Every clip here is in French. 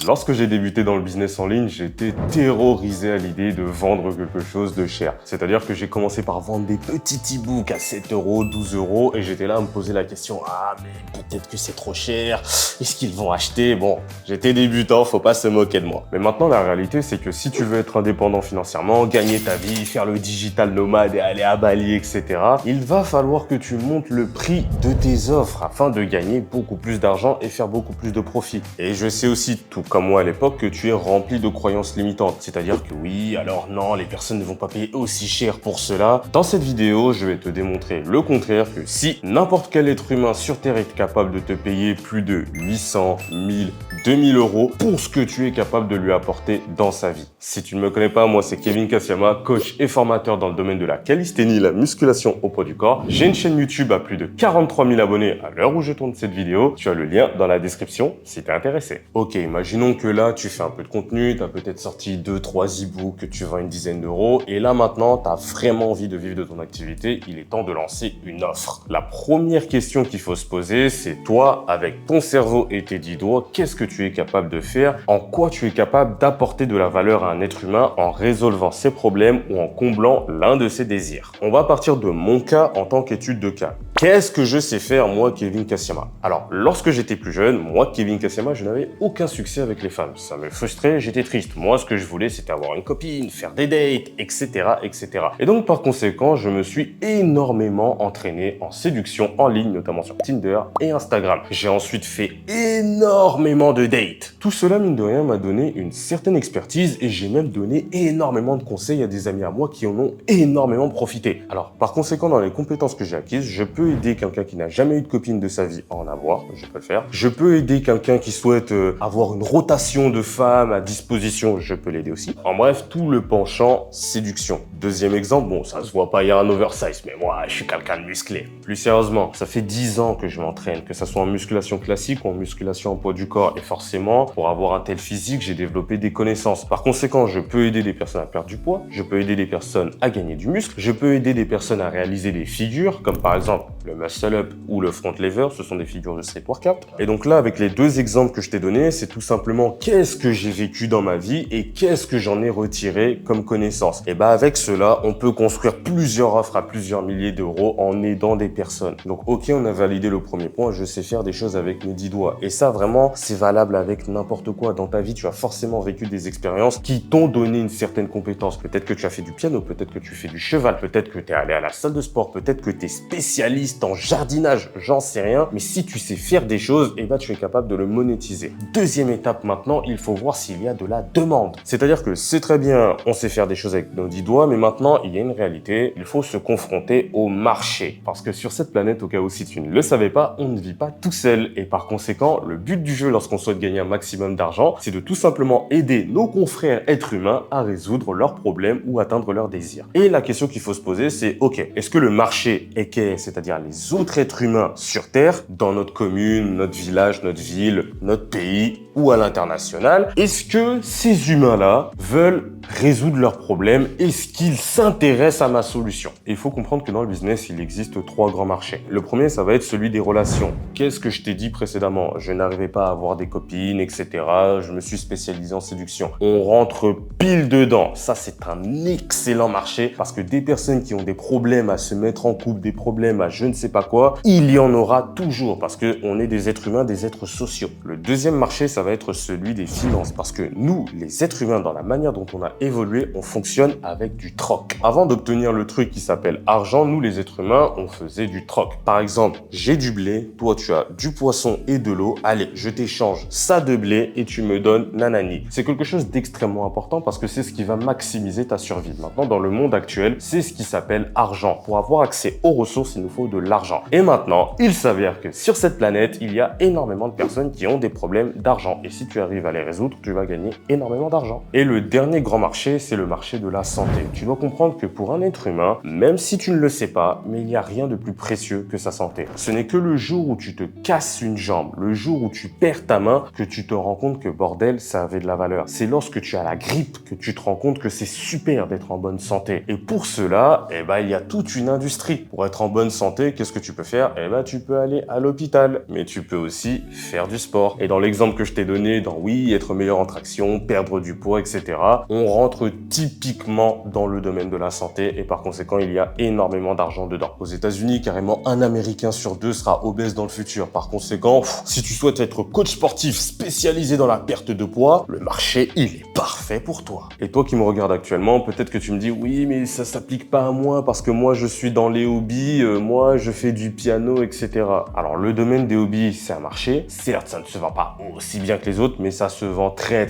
Lorsque j'ai débuté dans le business en ligne, j'étais terrorisé à l'idée de vendre quelque chose de cher. C'est-à-dire que j'ai commencé par vendre des petits e-books à 7 euros, 12 euros et j'étais là à me poser la question « Ah, mais peut-être que c'est trop cher, est-ce qu'ils vont acheter ?» Bon, j'étais débutant, faut pas se moquer de moi. Mais maintenant, la réalité, c'est que si tu veux être indépendant financièrement, gagner ta vie, faire le digital nomade et aller à Bali, etc., il va falloir que tu montes le prix de tes offres afin de gagner beaucoup plus d'argent et faire beaucoup plus de profit. Et je sais aussi, tout comme moi à l'époque, que tu es rempli de croyances limitantes. C'est-à-dire que oui, alors non, les personnes ne vont pas payer aussi cher pour cela. Dans cette vidéo, je vais te démontrer le contraire, que si n'importe quel être humain sur Terre est capable de te payer plus de 800, 1000, 2000 euros pour ce que tu es capable de lui apporter dans sa vie. Si tu ne me connais pas, moi c'est Kevin Kassiama, coach et formateur dans le domaine de la calisthénie, la musculation au poids du corps. J'ai une chaîne YouTube à plus de 43 000 abonnés à l'heure où je tourne cette vidéo. Tu as le lien dans la description si t'es intéressé. Ok, imaginons que là tu fais un peu de contenu, tu as peut-être sorti 2-3 e-books que tu vends une dizaine d'euros et là maintenant tu as vraiment envie de vivre de ton activité, il est temps de lancer une offre. La première question qu'il faut se poser, c'est toi, avec ton cerveau et tes 10 doigts, qu'est-ce que tu es capable de faire? En quoi tu es capable d'apporter de la valeur à un être humain en résolvant ses problèmes ou en comblant l'un de ses désirs? On va partir de mon cas en tant qu'étude de cas. Qu'est-ce que je sais faire, moi, Kevin Kassiama? Alors, lorsque j'étais plus jeune, moi, Kevin Kassiama, je n'avais aucun succès avec les femmes. Ça me frustrait, j'étais triste. Moi, ce que je voulais, c'était avoir une copine, faire des dates, etc., etc. Et donc, par conséquent, je me suis énormément entraîné en séduction en ligne, notamment sur Tinder et Instagram. J'ai ensuite fait énormément de dates. Tout cela, mine de rien, m'a donné une certaine expertise et j'ai même donné énormément de conseils à des amis à moi qui en ont énormément profité. Alors, par conséquent, dans les compétences que j'ai acquises, je peux aider quelqu'un qui n'a jamais eu de copine de sa vie à en avoir, je peux le faire. Je peux aider quelqu'un qui souhaite avoir une rotation de femmes à disposition, je peux l'aider aussi. En bref, tout le penchant séduction. Deuxième exemple, bon, ça se voit pas, il y a un oversize, mais moi, je suis quelqu'un de musclé. Plus sérieusement, ça fait 10 ans que je m'entraîne, que ça soit en musculation classique ou en musculation en poids du corps. Et forcément, pour avoir un tel physique, j'ai développé des connaissances. Par conséquent, je peux aider des personnes à perdre du poids, je peux aider des personnes à gagner du muscle, je peux aider des personnes à réaliser des figures, comme par exemple le muscle up ou le front lever, ce sont des figures de street workout. Et donc là, avec les deux exemples que je t'ai donnés, c'est tout simplement qu'est-ce que j'ai vécu dans ma vie et qu'est-ce que j'en ai retiré comme connaissance. Et bah avec cela, on peut construire plusieurs offres à plusieurs milliers d'euros en aidant des personnes. Donc ok, on a validé le premier point, je sais faire des choses avec mes 10 doigts. Et ça vraiment, c'est valable avec n'importe quoi. Dans ta vie, tu as forcément vécu des expériences qui t'ont donné une certaine compétence. Peut-être que tu as fait du piano, peut-être que tu fais du cheval, peut-être que tu es allé à la salle de sport, peut-être que tu es spécialiste en jardinage, j'en sais rien. Mais si tu sais faire des choses, eh ben, tu es capable de le monétiser. Deuxième étape maintenant, il faut voir s'il y a de la demande. C'est-à-dire que c'est très bien, on sait faire des choses avec nos 10 doigts, mais maintenant, il y a une réalité, il faut se confronter au marché. Parce que sur cette planète, au cas où si tu ne le savais pas, on ne vit pas tout seul. Et par conséquent, le but du jeu lorsqu'on souhaite gagner un maximum d'argent, c'est de tout simplement aider nos confrères êtres humains à résoudre leurs problèmes ou atteindre leurs désirs. Et la question qu'il faut se poser, c'est ok, est-ce que le marché est c'est-à-dire les autres êtres humains sur Terre, dans notre commune, notre village, notre ville, notre pays ou à l'international, est-ce que ces humains-là veulent résoudre leurs problèmes? Est-ce qu'ils s'intéressent à ma solution? Et il faut comprendre que dans le business, il existe 3 grands marchés. Le premier, ça va être celui des relations. Qu'est-ce que je t'ai dit précédemment? Je n'arrivais pas à avoir des copines, etc. Je me suis spécialisé en séduction. On rentre pile dedans. Ça, c'est un excellent marché parce que des personnes qui ont des problèmes à se mettre en couple, des problèmes à je ne sais pas quoi, il y en aura toujours parce que on est des êtres humains, des êtres sociaux. Le deuxième marché, ça va être celui des finances parce que nous, les êtres humains, dans la manière dont on a évolué, on fonctionne avec du troc. Avant d'obtenir le truc qui s'appelle argent, nous, les êtres humains, on faisait du troc. Par exemple, j'ai du blé, toi, tu as du poisson et de l'eau. Allez, je t'échange ça de blé et tu me donnes nanani. C'est quelque chose d'extrêmement important parce que c'est ce qui va maximiser ta survie. Maintenant, dans le monde actuel, c'est ce qui s'appelle argent. Pour avoir accès aux ressources, il nous faut de l'argent. Et maintenant, il s'avère que sur cette planète, il y a énormément de personnes qui ont des problèmes d'argent. Et si tu arrives à les résoudre, tu vas gagner énormément d'argent. Et le dernier grand marché, c'est le marché de la santé. Tu dois comprendre que pour un être humain, même si tu ne le sais pas, mais il n'y a rien de plus précieux que sa santé. Ce n'est que le jour où tu te casses une jambe, le jour où tu perds ta main, que tu te rends compte que bordel, ça avait de la valeur. C'est lorsque tu as la grippe que tu te rends compte que c'est super d'être en bonne santé. Et pour cela, eh ben, il y a toute une industrie. Pour être en bonne santé, santé, qu'est-ce que tu peux faire? Eh ben, tu peux aller à l'hôpital, mais tu peux aussi faire du sport. Et dans l'exemple que je t'ai donné, dans oui, être meilleur en traction, perdre du poids, etc., on rentre typiquement dans le domaine de la santé et par conséquent, il y a énormément d'argent dedans. Aux États-Unis, carrément un Américain sur deux sera obèse dans le futur. Par conséquent, si tu souhaites être coach sportif spécialisé dans la perte de poids, le marché, il est parfait pour toi. Et toi qui me regardes actuellement, peut-être que tu me dis oui, mais ça s'applique pas à moi parce que moi je suis dans les hobbies, moi je fais du piano, etc. Alors le domaine des hobbies, c'est un marché. Certes, ça ne se vend pas aussi bien que les autres, mais ça se vend très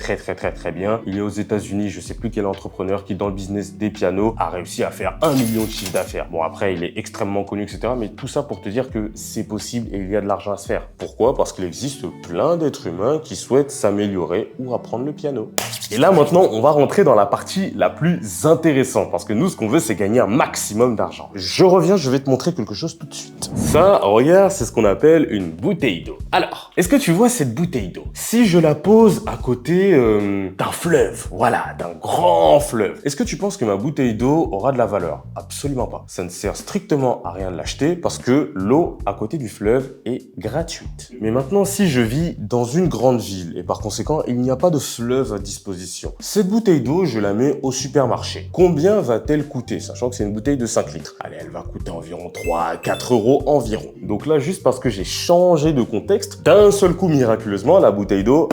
bien. Il y a aux États-Unis, je sais plus quel entrepreneur qui dans le business des pianos a réussi à faire 1 million de chiffre d'affaires. Bon après, il est extrêmement connu, etc. Mais tout ça pour te dire que c'est possible et il y a de l'argent à se faire. Pourquoi? Parce qu'il existe plein d'êtres humains qui souhaitent s'améliorer ou apprendre le piano. Et là maintenant, on va rentrer dans la partie la plus intéressante parce que nous, ce qu'on veut, c'est gagner un maximum d'argent. Je reviens, je vais te montrer quelque chose tout de suite. Ça, regarde, c'est ce qu'on appelle une bouteille d'eau. Alors, est-ce que tu vois cette bouteille d'eau? Si je la pose à côté d'un fleuve, voilà, d'un grand fleuve, est-ce que tu penses que ma bouteille d'eau aura de la valeur? Absolument pas. Ça ne sert strictement à rien de l'acheter parce que l'eau à côté du fleuve est gratuite. Mais maintenant, si je vis dans une grande ville et par conséquent, il n'y a pas de fleuve à disposition, cette bouteille d'eau, je la mets au supermarché. Combien va-t-elle coûter? Sachant que c'est une bouteille de 5 litres. Allez, elle va coûter environ 3 à 4 euros environ. Donc là, juste parce que j'ai changé de contexte, d'un seul coup, miraculeusement, la bouteille d'eau,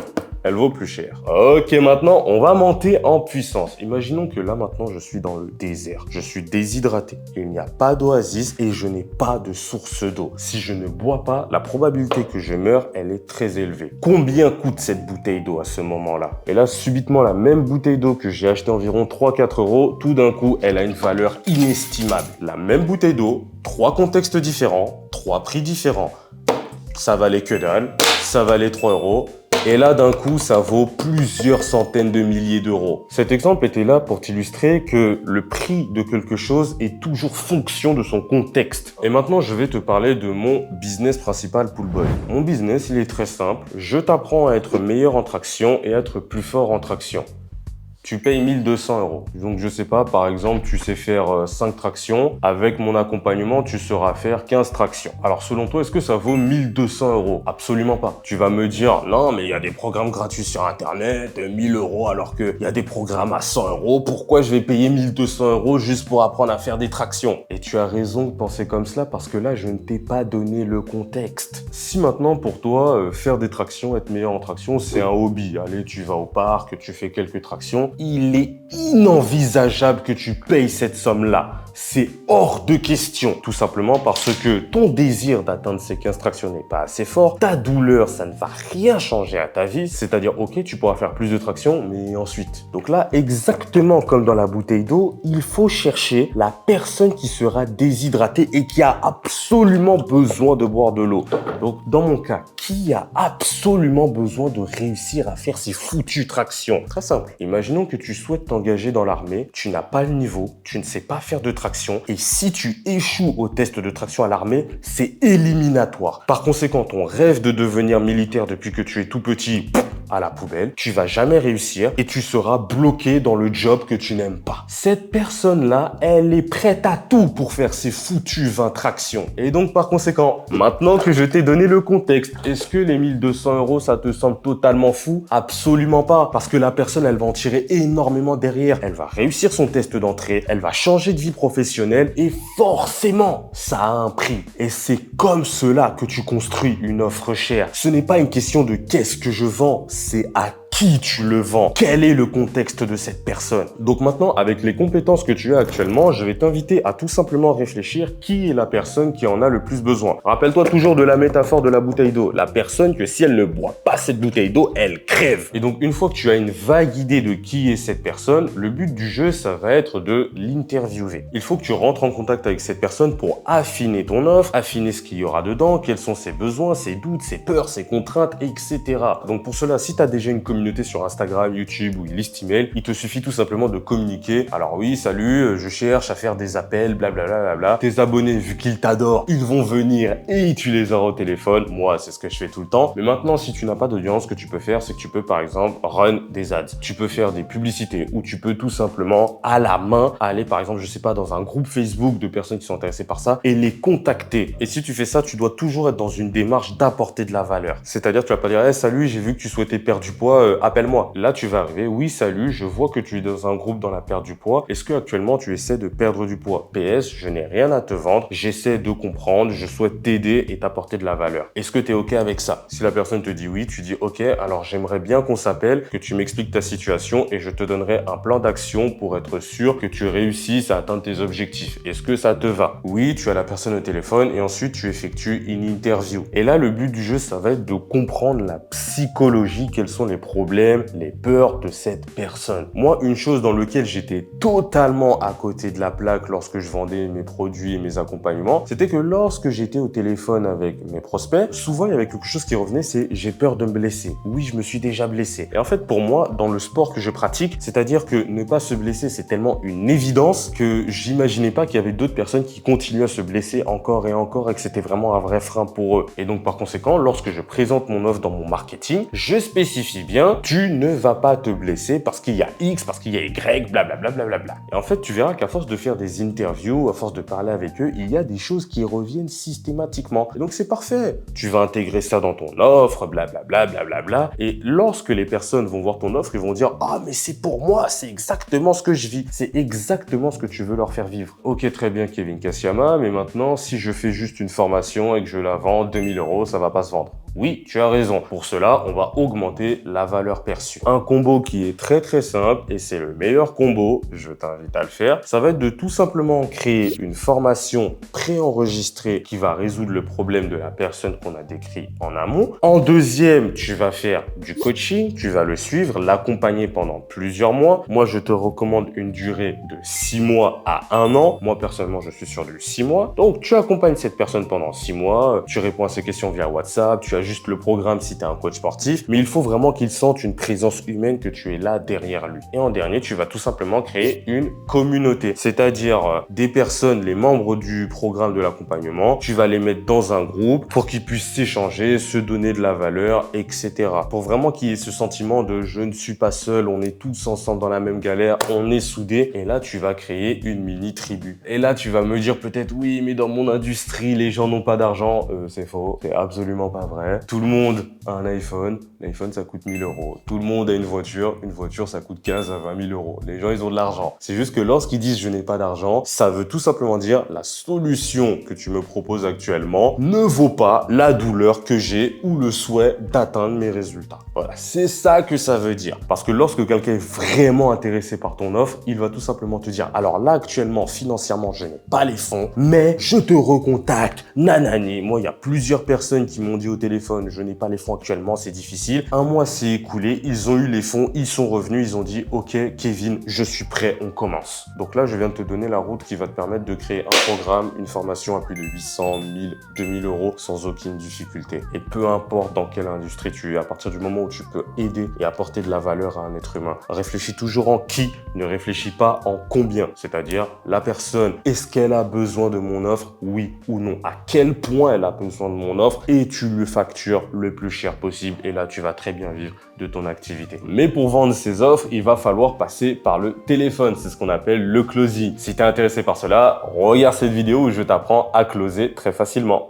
elle vaut plus cher. Ok, maintenant, on va monter en puissance. Imaginons que là, maintenant, je suis dans le désert. Je suis déshydraté. Il n'y a pas d'oasis et je n'ai pas de source d'eau. Si je ne bois pas, la probabilité que je meure, elle est très élevée. Combien coûte cette bouteille d'eau à ce moment-là? Et là, subitement, la même bouteille d'eau que j'ai achetée environ 3-4 euros, tout d'un coup, elle a une valeur inestimable. La même bouteille d'eau, 3 contextes différents, 3 prix différents. Ça valait que dalle, ça valait 3 euros. Et là, d'un coup, ça vaut plusieurs centaines de milliers d'euros. Cet exemple était là pour t'illustrer que le prix de quelque chose est toujours fonction de son contexte. Et maintenant, je vais te parler de mon business principal Poolboy. Mon business, il est très simple. Je t'apprends à être meilleur en traction et à être plus fort en traction. Tu payes 1200 euros. Donc, je sais pas, par exemple, tu sais faire 5 tractions. Avec mon accompagnement, tu sauras faire 15 tractions. Alors, selon toi, est-ce que ça vaut 1200 euros? Absolument pas. Tu vas me dire, non, mais il y a des programmes gratuits sur Internet, 1000 euros, alors qu'il y a des programmes à 100 euros. Pourquoi je vais payer 1200 euros juste pour apprendre à faire des tractions? Et tu as raison de penser comme cela parce que là, je ne t'ai pas donné le contexte. Si maintenant, pour toi, faire des tractions, être meilleur en traction, c'est un hobby. Allez, tu vas au parc, tu fais quelques tractions. Il est inenvisageable que tu payes cette somme-là. C'est hors de question. Tout simplement parce que ton désir d'atteindre ces 15 tractions n'est pas assez fort. Ta douleur, ça ne va rien changer à ta vie. C'est-à-dire, ok, tu pourras faire plus de tractions, mais ensuite. Donc là, exactement comme dans la bouteille d'eau, il faut chercher la personne qui sera déshydratée et qui a absolument besoin de boire de l'eau. Donc, dans mon cas, qui a absolument besoin de réussir à faire ces foutues tractions? Très simple. Imaginons que tu souhaites t'engager dans l'armée, tu n'as pas le niveau, tu ne sais pas faire de traction, et si tu échoues au test de traction à l'armée, c'est éliminatoire. Par conséquent, ton rêve de devenir militaire depuis que tu es tout petit, à la poubelle, tu vas jamais réussir et tu seras bloqué dans le job que tu n'aimes pas. Cette personne-là, elle est prête à tout pour faire ses foutues 20 tractions. Et donc, par conséquent, maintenant que je t'ai donné le contexte, est-ce que les 1200 euros, ça te semble totalement fou? Absolument pas. Parce que la personne, elle va en tirer énormément derrière. Elle va réussir son test d'entrée, elle va changer de vie professionnelle et forcément, ça a un prix. Et c'est comme cela que tu construis une offre chère. Ce n'est pas une question de qu'est-ce que je vends, c'est à qui tu le vends? Quel est le contexte de cette personne? Donc maintenant, avec les compétences que tu as actuellement, je vais t'inviter à tout simplement réfléchir qui est la personne qui en a le plus besoin. Rappelle-toi toujours de la métaphore de la bouteille d'eau. La personne que si elle ne boit pas cette bouteille d'eau, elle crève. Et donc, une fois que tu as une vague idée de qui est cette personne, le but du jeu, ça va être de l'interviewer. Il faut que tu rentres en contact avec cette personne pour affiner ton offre, affiner ce qu'il y aura dedans, quels sont ses besoins, ses doutes, ses peurs, ses contraintes, etc. Donc pour cela, si tu as déjà une communauté communauté sur Instagram, YouTube ou liste email, il te suffit tout simplement de communiquer. Alors oui, salut, je cherche à faire des appels, blablabla. Tes abonnés, vu qu'ils t'adorent, ils vont venir et tu les auras au téléphone. Moi, c'est ce que je fais tout le temps. Mais maintenant, si tu n'as pas d'audience, ce que tu peux faire, c'est que tu peux par exemple run des ads. Tu peux faire des publicités ou tu peux tout simplement à la main aller par exemple, je sais pas, dans un groupe Facebook de personnes qui sont intéressées par ça et les contacter. Et si tu fais ça, tu dois toujours être dans une démarche d'apporter de la valeur. C'est-à-dire, tu vas pas dire, hey, salut, j'ai vu que tu souhaitais perdre du poids, appelle-moi. Là, tu vas arriver, oui, salut, je vois que tu es dans un groupe dans la perte du poids. Est-ce que actuellement tu essaies de perdre du poids? PS, je n'ai rien à te vendre, j'essaie de comprendre, je souhaite t'aider et t'apporter de la valeur. Est-ce que tu es OK avec ça? Si la personne te dit oui, tu dis OK, alors j'aimerais bien qu'on s'appelle, que tu m'expliques ta situation et je te donnerai un plan d'action pour être sûr que tu réussisses à atteindre tes objectifs. Est-ce que ça te va? Oui, tu as la personne au téléphone et ensuite tu effectues une interview. Et là, le but du jeu, ça va être de comprendre la psychologie, quels sont les problèmes, les peurs de cette personne. Moi, une chose dans laquelle j'étais totalement à côté de la plaque lorsque je vendais mes produits et mes accompagnements, c'était que lorsque j'étais au téléphone avec mes prospects, souvent il y avait quelque chose qui revenait, c'est j'ai peur de me blesser. Oui, je me suis déjà blessé. Et en fait, pour moi, dans le sport que je pratique, c'est-à-dire que ne pas se blesser, c'est tellement une évidence que j'imaginais pas qu'il y avait d'autres personnes qui continuaient à se blesser encore et que c'était vraiment un vrai frein pour eux. Et donc, par conséquent, lorsque je présente mon offre dans mon marketing, je spécifie bien, tu ne vas pas te blesser parce qu'il y a X, parce qu'il y a Y, blablabla. Et en fait, tu verras qu'à force de faire des interviews, à force de parler avec eux, il y a des choses qui reviennent systématiquement. Et donc, c'est parfait. Tu vas intégrer ça dans ton offre, blablabla. Et lorsque les personnes vont voir ton offre, ils vont dire « Ah, mais c'est pour moi, c'est exactement ce que je vis. C'est exactement ce que tu veux leur faire vivre. » Ok, très bien, Kevin Kassiama, mais maintenant, si je fais juste une formation et que je la vends 2000 €, ça va pas se vendre. Oui, tu as raison. Pour cela, on va augmenter la valeur perçue. Un combo qui est très très simple et c'est le meilleur combo, je t'invite à le faire, ça va être de tout simplement créer une formation préenregistrée qui va résoudre le problème de la personne qu'on a décrit en amont. En deuxième, tu vas faire du coaching, tu vas le suivre, l'accompagner pendant plusieurs mois. Moi, je te recommande une durée de 6 mois à 1 an. Moi, personnellement, je suis sur du 6 mois. Donc, tu accompagnes cette personne pendant 6 mois, tu réponds à ses questions via WhatsApp, tu as juste le programme si tu es un coach sportif, mais il faut vraiment qu'il sente une présence humaine, que tu es là derrière lui. Et en dernier, tu vas tout simplement créer une communauté, c'est-à-dire des personnes, les membres du programme de l'accompagnement, tu vas les mettre dans un groupe pour qu'ils puissent s'échanger, se donner de la valeur, etc. Pour vraiment qu'il y ait ce sentiment de je ne suis pas seul, on est tous ensemble dans la même galère, on est soudés. Et là, tu vas créer une mini tribu. Et là, tu vas me dire peut-être oui, mais dans mon industrie, les gens n'ont pas d'argent. C'est faux, c'est absolument pas vrai. Tout le monde a un iPhone. L'iPhone, ça coûte 1000 €. Tout le monde a une voiture. Une voiture, ça coûte 15 à 20 000 €. Les gens, ils ont de l'argent. C'est juste que lorsqu'ils disent je n'ai pas d'argent, ça veut tout simplement dire la solution que tu me proposes actuellement ne vaut pas la douleur que j'ai ou le souhait d'atteindre mes résultats. Voilà, c'est ça que ça veut dire. Parce que lorsque quelqu'un est vraiment intéressé par ton offre, il va tout simplement te dire alors là, actuellement, financièrement, je n'ai pas les fonds, mais je te recontacte. Nanani. Moi, il y a plusieurs personnes qui m'ont dit au téléphone je n'ai pas les fonds actuellement, c'est difficile. Un mois s'est écoulé, ils ont eu les fonds, ils sont revenus, ils ont dit ok Kevin, je suis prêt, on commence. Donc là, je viens de te donner la route qui va te permettre de créer un programme, une formation à plus de 800, 1000, 2000 € sans aucune difficulté. Et peu importe dans quelle industrie tu es, à partir du moment où tu peux aider et apporter de la valeur à un être humain, réfléchis toujours en qui, ne réfléchis pas en combien. C'est-à-dire la personne, est-ce qu'elle a besoin de mon offre, oui ou non? À quel point elle a besoin de mon offre et tu le factures le plus cher possible et là tu vas très bien vivre de ton activité. Mais pour vendre ces offres, il va falloir passer par le téléphone, c'est ce qu'on appelle le closing. Si tu es intéressé par cela, regarde cette vidéo où je t'apprends à closer très facilement.